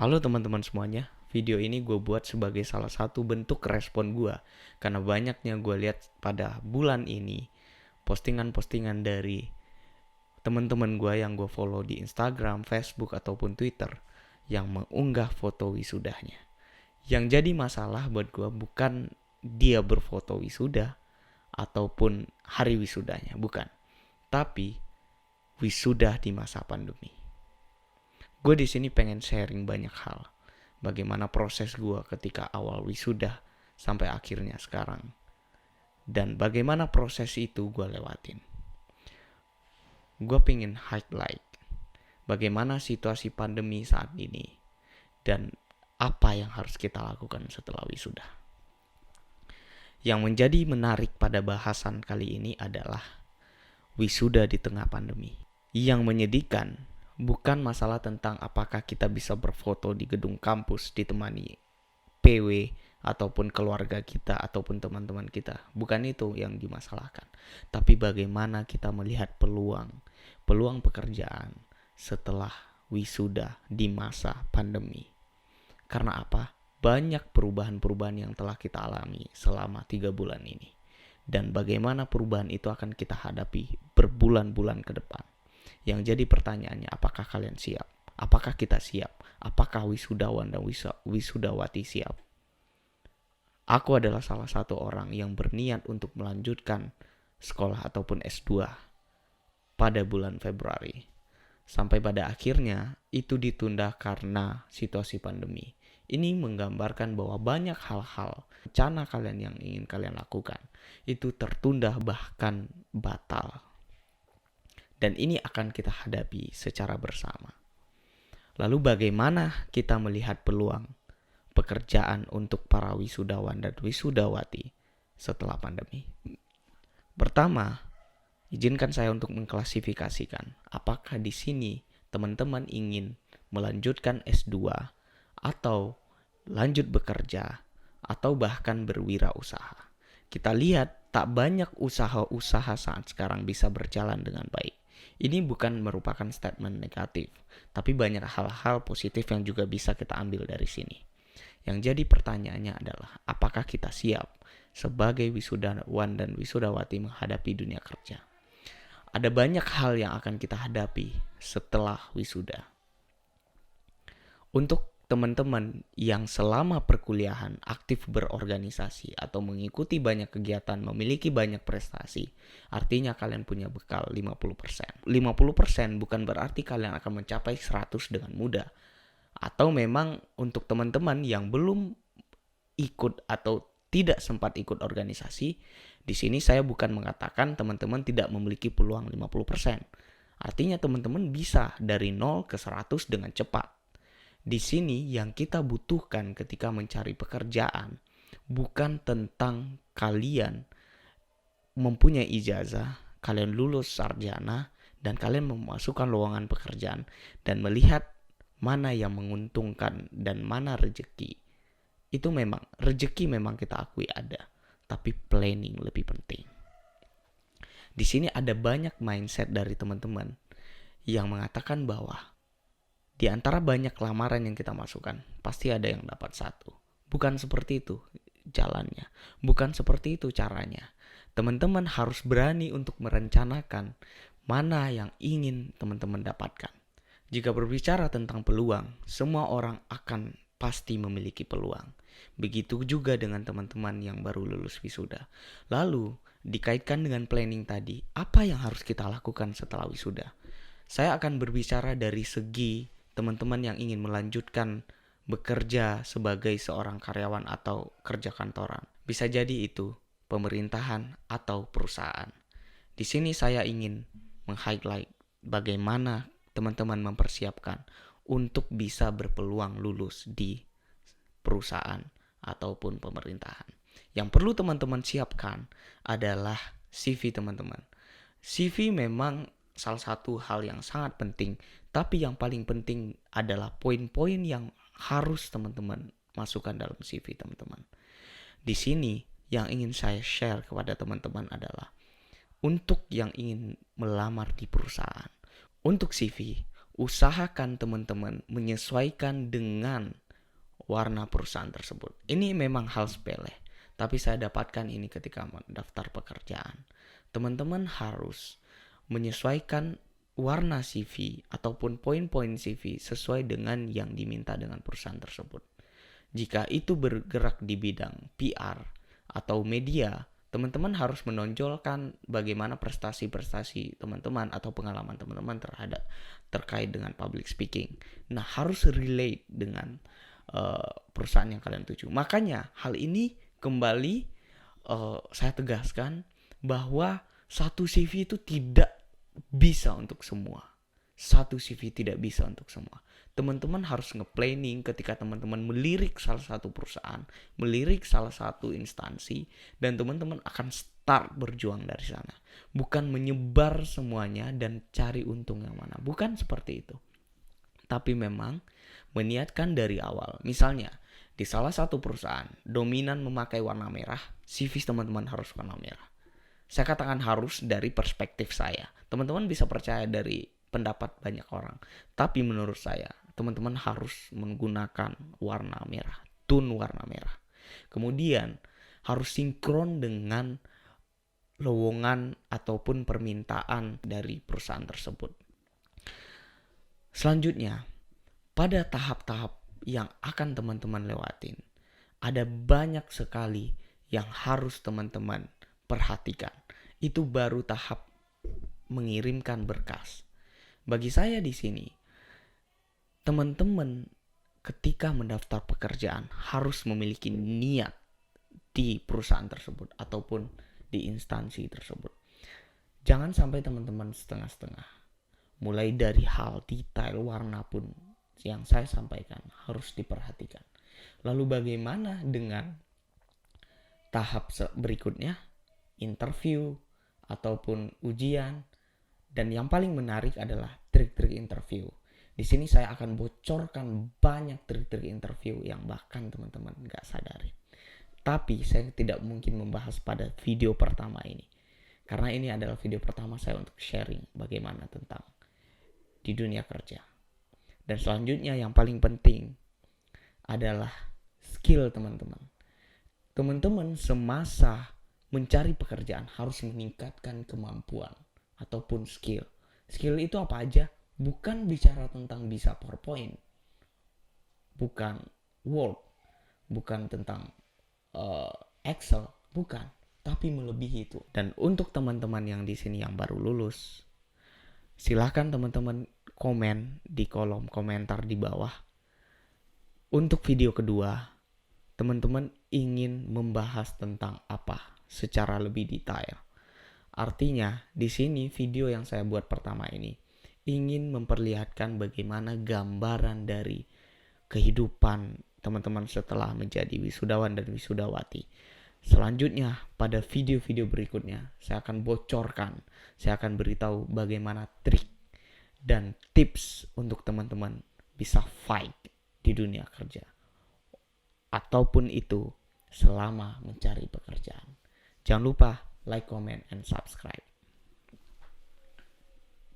Halo teman-teman semuanya, video ini gue buat sebagai salah satu bentuk respon gue karena banyaknya gue lihat pada bulan ini postingan-postingan dari teman-teman gue yang gue follow di Instagram, Facebook, ataupun Twitter yang mengunggah foto wisudanya. Yang jadi masalah buat gue bukan dia berfoto wisuda ataupun hari wisudanya, bukan. Tapi wisuda di masa pandemi. Gue di sini pengen sharing banyak hal. Bagaimana proses gue ketika awal wisuda sampai akhirnya sekarang. Dan bagaimana proses itu gue lewatin. Gue pengen highlight bagaimana situasi pandemi saat ini. Dan apa yang harus kita lakukan setelah wisuda. Yang menjadi menarik pada bahasan kali ini adalah wisuda di tengah pandemi. Yang menyedihkan bukan masalah tentang apakah kita bisa berfoto di gedung kampus ditemani PW ataupun keluarga kita ataupun teman-teman kita. Bukan itu yang dimasalahkan. Tapi bagaimana kita melihat peluang pekerjaan setelah wisuda di masa pandemi. Karena apa? Banyak perubahan-perubahan yang telah kita alami selama 3 bulan ini. Dan bagaimana perubahan itu akan kita hadapi berbulan-bulan ke depan. Yang jadi pertanyaannya, apakah kalian siap? Apakah kita siap? Apakah wisudawan dan wisudawati siap? Aku adalah salah satu orang yang berniat untuk melanjutkan sekolah ataupun S2 pada bulan Februari. Sampai pada akhirnya itu ditunda karena situasi pandemi. Ini menggambarkan bahwa banyak hal-hal rencana kalian yang ingin kalian lakukan itu tertunda bahkan batal. Dan ini akan kita hadapi secara bersama. Lalu bagaimana kita melihat peluang pekerjaan untuk para wisudawan dan wisudawati setelah pandemi? Pertama, izinkan saya untuk mengklasifikasikan apakah di sini teman-teman ingin melanjutkan S2 atau lanjut bekerja atau bahkan berwirausaha. Kita lihat tak banyak usaha-usaha saat sekarang bisa berjalan dengan baik. Ini bukan merupakan statement negatif, tapi banyak hal-hal positif yang juga bisa kita ambil dari sini. Yang jadi pertanyaannya adalah, apakah kita siap sebagai wisudawan dan wisudawati menghadapi dunia kerja? Ada banyak hal yang akan kita hadapi setelah wisuda. Untuk teman-teman yang selama perkuliahan aktif berorganisasi atau mengikuti banyak kegiatan, memiliki banyak prestasi, artinya kalian punya bekal 50%. 50% bukan berarti kalian akan mencapai 100 dengan mudah. Atau memang untuk teman-teman yang belum ikut atau tidak sempat ikut organisasi, di sini saya bukan mengatakan teman-teman tidak memiliki peluang 50%. Artinya teman-teman bisa dari 0 ke 100 dengan cepat. Di sini yang kita butuhkan ketika mencari pekerjaan bukan tentang kalian mempunyai ijazah, kalian lulus sarjana, dan kalian memasukkan lowongan pekerjaan dan melihat mana yang menguntungkan dan mana rezeki. Itu memang, rezeki memang kita akui ada, tapi planning lebih penting. Di sini ada banyak mindset dari teman-teman yang mengatakan bahwa di antara banyak lamaran yang kita masukkan, pasti ada yang dapat satu. Bukan seperti itu jalannya. Bukan seperti itu caranya. Teman-teman harus berani untuk merencanakan mana yang ingin teman-teman dapatkan. Jika berbicara tentang peluang, semua orang akan pasti memiliki peluang. Begitu juga dengan teman-teman yang baru lulus wisuda. Lalu, dikaitkan dengan planning tadi, apa yang harus kita lakukan setelah wisuda? Saya akan berbicara dari segi teman-teman yang ingin melanjutkan bekerja sebagai seorang karyawan atau kerja kantoran. Bisa jadi itu pemerintahan atau perusahaan. Di sini saya ingin meng-highlight bagaimana teman-teman mempersiapkan untuk bisa berpeluang lulus di perusahaan ataupun pemerintahan. Yang perlu teman-teman siapkan adalah CV teman-teman. CV memang salah satu hal yang sangat penting, tapi yang paling penting adalah poin-poin yang harus teman-teman masukkan dalam CV teman-teman. Di sini yang ingin saya share kepada teman-teman adalah untuk yang ingin melamar di perusahaan, untuk CV, usahakan teman-teman menyesuaikan dengan warna perusahaan tersebut. Ini memang hal sepele, tapi saya dapatkan ini ketika mendaftar pekerjaan. Teman-teman harus menyesuaikan warna CV ataupun poin-poin CV sesuai dengan yang diminta dengan perusahaan tersebut. Jika itu bergerak di bidang PR atau media, teman-teman harus menonjolkan bagaimana prestasi-prestasi teman-teman atau pengalaman teman-teman terkait dengan public speaking. Nah, harus relate dengan perusahaan yang kalian tuju. Makanya hal ini kembali saya tegaskan bahwa satu CV itu tidak bisa untuk semua. Satu CV tidak bisa untuk semua. Teman-teman harus nge-planning ketika teman-teman melirik salah satu perusahaan, melirik salah satu instansi, dan teman-teman akan start berjuang dari sana. Bukan menyebar semuanya dan cari untung yang mana. Bukan seperti itu. Tapi memang meniatkan dari awal. Misalnya, di salah satu perusahaan dominan memakai warna merah, CV teman-teman harus warna merah. Saya katakan harus dari perspektif saya. Teman-teman bisa percaya dari pendapat banyak orang. Tapi menurut saya, teman-teman harus menggunakan warna merah, tone warna merah. Kemudian harus sinkron dengan lowongan ataupun permintaan dari perusahaan tersebut. Selanjutnya, pada tahap-tahap yang akan teman-teman lewatin, ada banyak sekali yang harus teman-teman perhatikan. Itu baru tahap mengirimkan berkas. Bagi saya di sini, teman-teman ketika mendaftar pekerjaan harus memiliki niat di perusahaan tersebut ataupun di instansi tersebut. Jangan sampai teman-teman setengah-setengah. Mulai dari hal detail warna pun yang saya sampaikan harus diperhatikan. Lalu bagaimana dengan tahap berikutnya, interview ataupun ujian, dan yang paling menarik adalah trik-trik interview. Di sini saya akan bocorkan banyak trik-trik interview yang bahkan teman-teman gak sadari. Tapi saya tidak mungkin membahas pada video pertama ini, karena ini adalah video pertama saya untuk sharing bagaimana tentang di dunia kerja. Dan selanjutnya yang paling penting adalah skill teman-teman. Teman-teman semasa mencari pekerjaan harus meningkatkan kemampuan ataupun skill. Skill itu apa aja? Bukan bicara tentang bisa PowerPoint, bukan Word, bukan tentang Excel, bukan, tapi melebihi itu. Dan untuk teman-teman yang di sini yang baru lulus, silahkan teman-teman komen di kolom komentar di bawah. Untuk video kedua, teman-teman ingin membahas tentang apa secara lebih detail. Artinya, di sini video yang saya buat pertama ini ingin memperlihatkan bagaimana gambaran dari kehidupan teman-teman setelah menjadi wisudawan dan wisudawati. Selanjutnya, pada video-video berikutnya, saya akan bocorkan, saya akan beritahu bagaimana trik dan tips untuk teman-teman bisa fight di dunia kerja. Ataupun itu selama mencari pekerjaan. Jangan lupa like, comment, and subscribe.